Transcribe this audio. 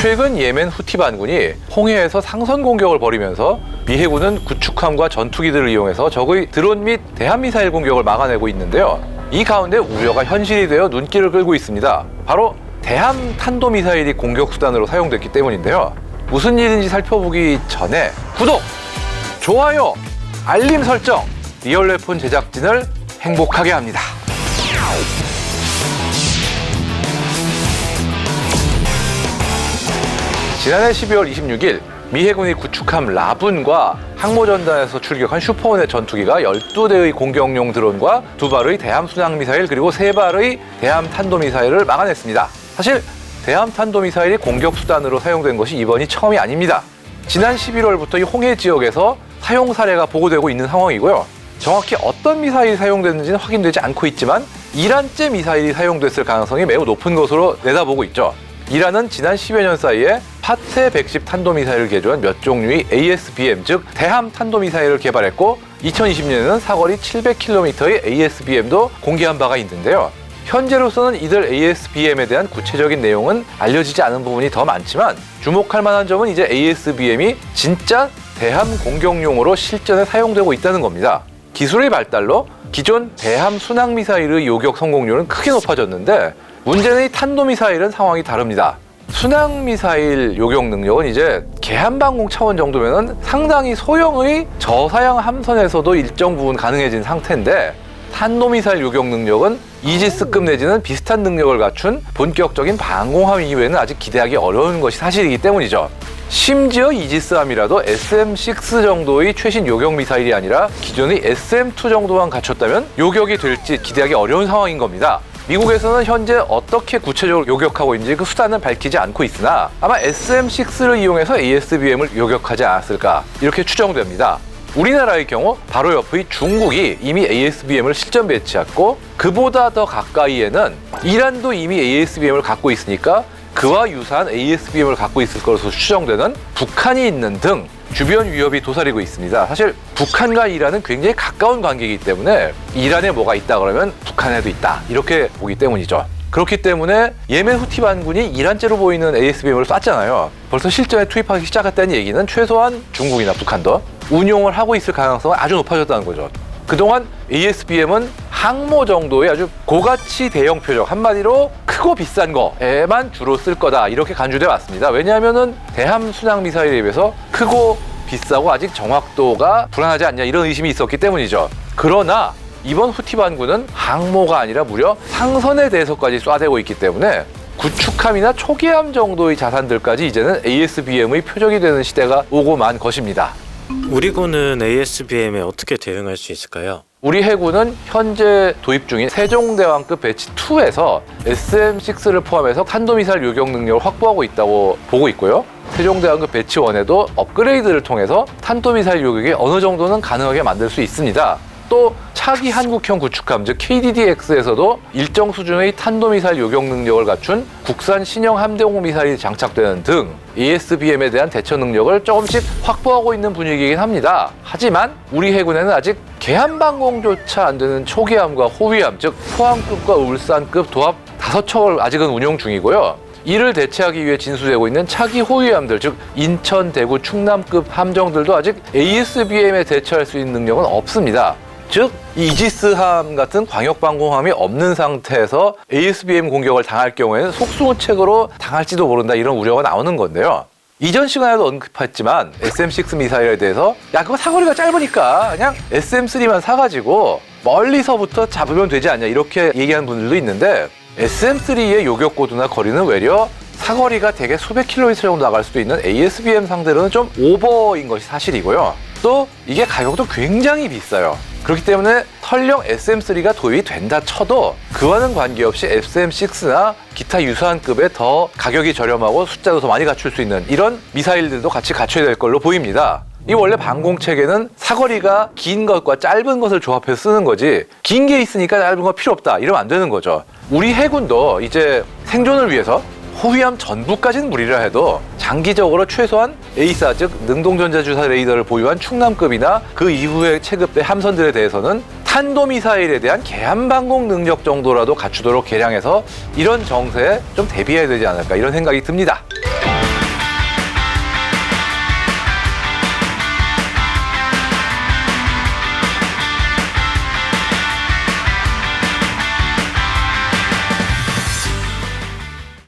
최근 예멘 후티 반군이 홍해에서 상선 공격을 벌이면서 미 해군은 구축함과 전투기들을 이용해서 적의 드론 및 대함미사일 공격을 막아내고 있는데요. 이 가운데 우려가 현실이 되어 눈길을 끌고 있습니다. 바로 대함 탄도미사일이 공격 수단으로 사용됐기 때문인데요. 무슨 일인지 살펴보기 전에 구독, 좋아요, 알림 설정, 리얼웨폰 제작진을 행복하게 합니다. 지난해 12월 26일 미 해군이 구축함 라분과 항모전단에서 출격한 슈퍼호넷 전투기가 12대의 공격용 드론과 2발의 대함 순항미사일 그리고 3발의 대함 탄도미사일을 막아냈습니다. 사실 대함 탄도미사일이 공격 수단으로 사용된 것이 이번이 처음이 아닙니다. 지난 11월부터 이 홍해 지역에서 사용 사례가 보고되고 있는 상황이고요. 정확히 어떤 미사일이 사용됐는지는 확인되지 않고 있지만 이란제 미사일이 사용됐을 가능성이 매우 높은 것으로 내다보고 있죠. 이란은 지난 10여 년 사이에 파테 110 탄도미사일을 개조한 몇 종류의 ASBM, 즉 대함 탄도미사일을 개발했고 2020년에는 사거리 700km의 ASBM도 공개한 바가 있는데요. 현재로서는 이들 ASBM에 대한 구체적인 내용은 알려지지 않은 부분이 더 많지만 주목할 만한 점은 이제 ASBM이 진짜 대함 공격용으로 실전에 사용되고 있다는 겁니다. 기술의 발달로 기존 대함 순항미사일의 요격 성공률은 크게 높아졌는데 문제는 이 탄도미사일은 상황이 다릅니다. 순항미사일 요격 능력은 이제 개함방공 차원 정도면은 상당히 소형의 저사양 함선에서도 일정 부분 가능해진 상태인데 탄도미사일 요격 능력은 이지스급 내지는 비슷한 능력을 갖춘 본격적인 방공함 이외에는 아직 기대하기 어려운 것이 사실이기 때문이죠. 심지어 이지스함이라도 SM-6 정도의 최신 요격 미사일이 아니라 기존의 SM-2 정도만 갖췄다면 요격이 될지 기대하기 어려운 상황인 겁니다. 미국에서는 현재 어떻게 구체적으로 요격하고 있는지 그 수단은 밝히지 않고 있으나 아마 SM-6를 이용해서 ASBM을 요격하지 않았을까 이렇게 추정됩니다. 우리나라의 경우 바로 옆의 중국이 이미 ASBM을 실전 배치했고 그보다 더 가까이에는 이란도 이미 ASBM을 갖고 있으니까 그와 유사한 ASBM을 갖고 있을 것으로 추정되는 북한이 있는 등 주변 위협이 도사리고 있습니다. 사실 북한과 이란은 굉장히 가까운 관계이기 때문에 이란에 뭐가 있다 그러면 북한에도 있다 이렇게 보기 때문이죠. 그렇기 때문에 예멘 후티 반군이 이란제로 보이는 ASBM을 쐈잖아요. 벌써 실전에 투입하기 시작했다는 얘기는 최소한 중국이나 북한도 운용을 하고 있을 가능성은 아주 높아졌다는 거죠. 그동안 ASBM은 항모 정도의 아주 고가치 대형 표적, 한마디로 크고 비싼 거에만 주로 쓸 거다 이렇게 간주돼 왔습니다. 왜냐하면은 대함 순항 미사일에 비해서 크고 비싸고 아직 정확도가 불안하지 않냐 이런 의심이 있었기 때문이죠. 그러나 이번 후티 반군은 항모가 아니라 무려 상선에 대해서까지 쏴대고 있기 때문에 구축함이나 초기함 정도의 자산들까지 이제는 ASBM의 표적이 되는 시대가 오고 만 것입니다. 우리 군은 ASBM에 어떻게 대응할 수 있을까요? 우리 해군은 현재 도입 중인 세종대왕급 배치 2에서 SM-6를 포함해서 탄도미사일 요격 능력을 확보하고 있다고 보고 있고요. 세종대왕급 배치 1에도 업그레이드를 통해서 탄도미사일 요격이 어느 정도는 가능하게 만들 수 있습니다. 또 차기 한국형 구축함 즉 KDDX에서도 일정 수준의 탄도미사일 요격 능력을 갖춘 국산 신형 함대공 미사일이 장착되는 등 ASBM에 대한 대처 능력을 조금씩 확보하고 있는 분위기이긴 합니다. 하지만 우리 해군에는 아직 개함방공조차 안 되는 초기함과 호위함 즉 포항급과 울산급 도합 5척을 아직은 운용 중이고요. 이를 대체하기 위해 진수되고 있는 차기 호위함들 즉 인천, 대구, 충남급 함정들도 아직 ASBM에 대처할 수 있는 능력은 없습니다. 즉 이지스함 같은 광역방공함이 없는 상태에서 ASBM 공격을 당할 경우에는 속수무책으로 당할지도 모른다 이런 우려가 나오는 건데요. 이전 시간에도 언급했지만 SM-6 미사일에 대해서 그거 사거리가 짧으니까 그냥 SM-3만 사가지고 멀리서부터 잡으면 되지 않냐 이렇게 얘기하는 분들도 있는데 SM-3의 요격고도나 거리는 외려 사거리가 대개 수백 킬로미터 정도 나갈 수도 있는 ASBM 상대로는 좀 오버인 것이 사실이고요. 또 이게 가격도 굉장히 비싸요. 그렇기 때문에 설령 SM-3가 도입이 된다 쳐도 그와는 관계없이 SM-6나 기타 유사한 급의 더 가격이 저렴하고 숫자도 더 많이 갖출 수 있는 이런 미사일들도 같이 갖춰야 될 걸로 보입니다. 이 원래 방공체계는 사거리가 긴 것과 짧은 것을 조합해서 쓰는 거지 긴 게 있으니까 짧은 거 필요 없다 이러면 안 되는 거죠. 우리 해군도 이제 생존을 위해서 호위함 전부까지는 무리라 해도 장기적으로 최소한 A사 즉 능동전자주사 레이더를 보유한 충남급이나 그 이후에 체급된 함선들에 대해서는 탄도미사일에 대한 개함방공 능력 정도라도 갖추도록 개량해서 이런 정세에 좀 대비해야 되지 않을까 이런 생각이 듭니다.